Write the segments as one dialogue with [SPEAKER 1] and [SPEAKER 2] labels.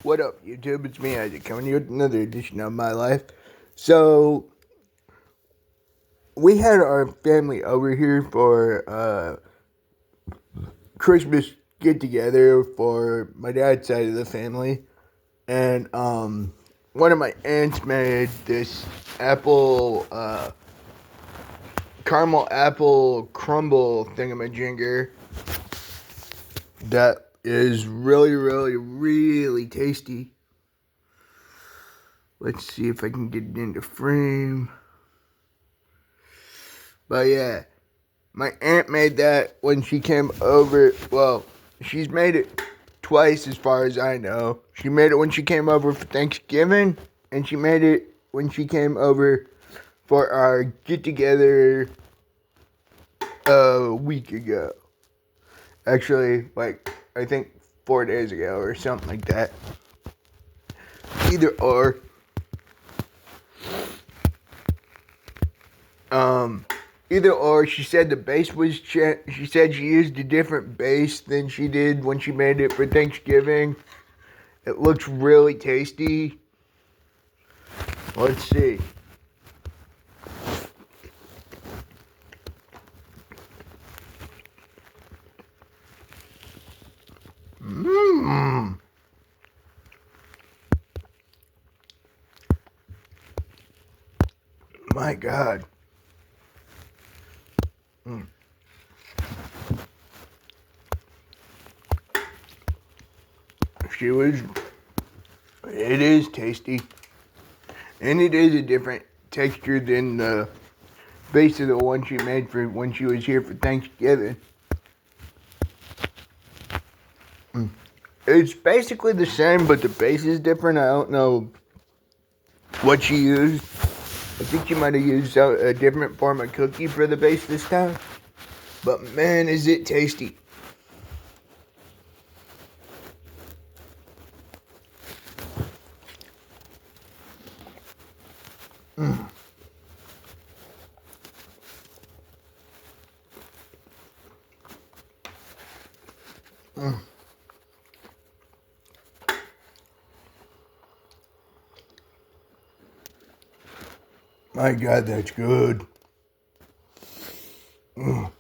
[SPEAKER 1] What up, YouTube? It's me, Isaac, coming to you with another edition of my life. So, we had our family over here for Christmas get together for my dad's side of the family, and one of my aunts made this apple caramel apple crumble thingamajigger that is really, really, really tasty. Let's see if I can get it into frame. But yeah, my aunt made that when she came over. Well, she's made it twice as far as I know. She made it when she came over for Thanksgiving, and she made it when she came over for our get together a week ago. Actually, like, I think 4 days ago or something like that. Either or. Either or, she said the base was she said she used a different base than she did when she made it for Thanksgiving. It looks really tasty. Let's see. Mmm. My God. Mm. It is tasty. And it is a different texture than the base of the one she made for when she was here for Thanksgiving. It's basically the same, but the base is different. I don't know what she used. I think she might have used a different form of cookie for the base this time. But man, is it tasty. Mm. Mm. My God, that's good. Mm.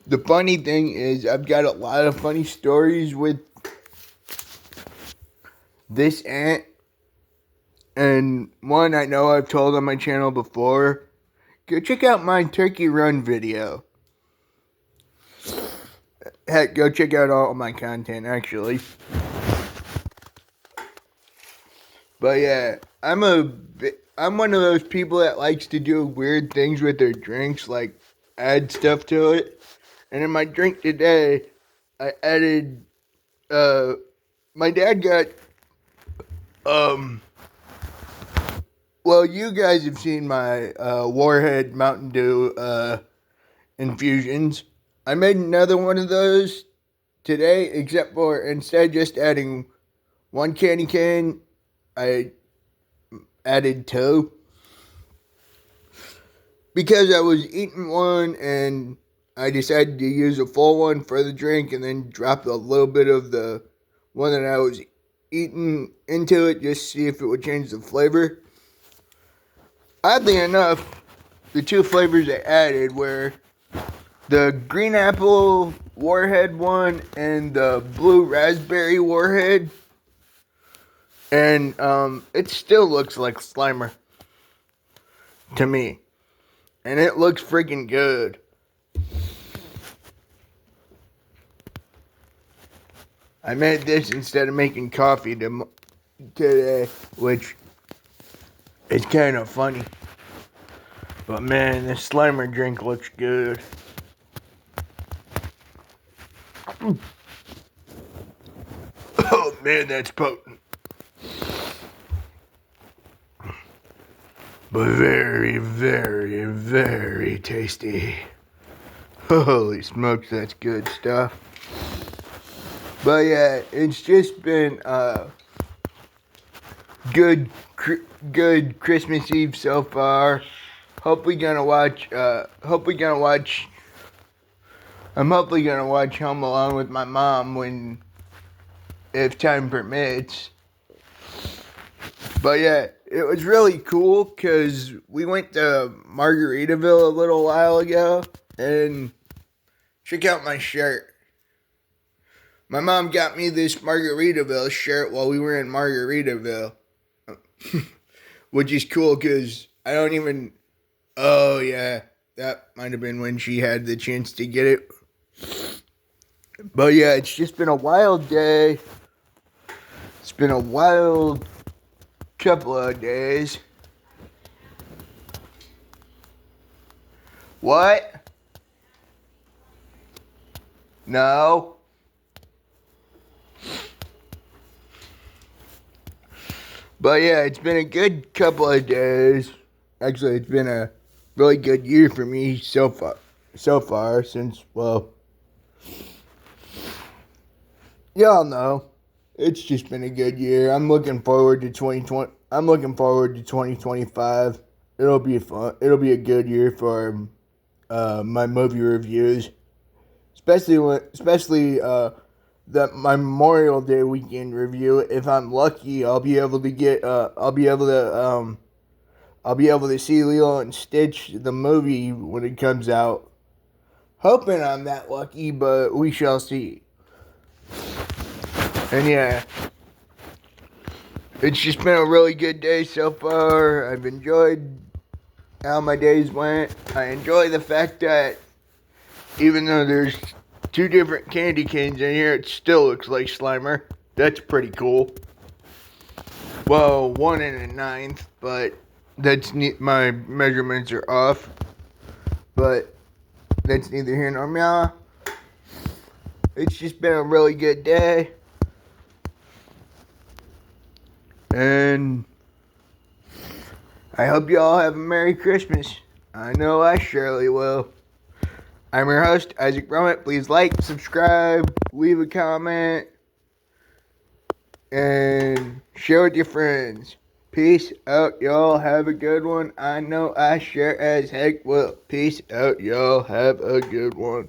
[SPEAKER 1] The funny thing is, I've got a lot of funny stories with this aunt. And one I know I've told on my channel before. Go check out my turkey run video. Heck, go check out all of my content, actually. But yeah, I'm one of those people that likes to do weird things with their drinks, like add stuff to it. And in my drink today, I added, my dad got, well, you guys have seen my, Warhead Mountain Dew, infusions. I made another one of those today, except for instead of just adding one candy cane, I added two. Because I was eating one and I decided to use a full one for the drink and then drop a little bit of the one that I was eating into it just to see if it would change the flavor. Oddly enough, the two flavors I added were the green apple Warhead one and the blue raspberry Warhead. And it still looks like Slimer to me. And it looks freaking good. I made this instead of making coffee today, which is kind of funny. But man, this Slimer drink looks good. Oh man, that's potent. But very, very, very tasty. Holy smokes, that's good stuff. But yeah, it's just been good Christmas Eve so far. Hope we gonna watch I'm hopefully gonna watch Home Alone with my mom if time permits. But yeah, it was really cool because we went to Margaritaville a little while ago, and check out my shirt. My mom got me this Margaritaville shirt while we were in Margaritaville, which is cool because I don't even. Oh yeah, that might have been when she had the chance to get it. But yeah, it's just been a wild day. It's been a wild couple of days. What? No. But yeah, it's been a good couple of days. Actually, it's been a really good year for me so far since, well, y'all know. It's just been a good year. I'm looking forward to 2020. I'm looking forward to 2025. It'll be fun. It'll be a good year for my movie reviews, especially that my Memorial Day weekend review. If I'm lucky, I'll be able to get. I'll be able to see Lilo and Stitch the movie when it comes out. Hoping I'm that lucky, but we shall see. And yeah, it's just been a really good day so far. I've enjoyed how my days went. I enjoy the fact that even though there's 2 different candy canes in here, it still looks like Slimer. That's pretty cool. Well, 1 and a 9th, but that's my measurements are off. But that's neither here nor there. It's just been a really good day. And I hope you all have a Merry Christmas. I know I surely will. I'm your host, Isaac Brummett. Please like, subscribe, leave a comment, and share with your friends. Peace out, y'all. Have a good one. I know I sure as heck will. Peace out, y'all. Have a good one.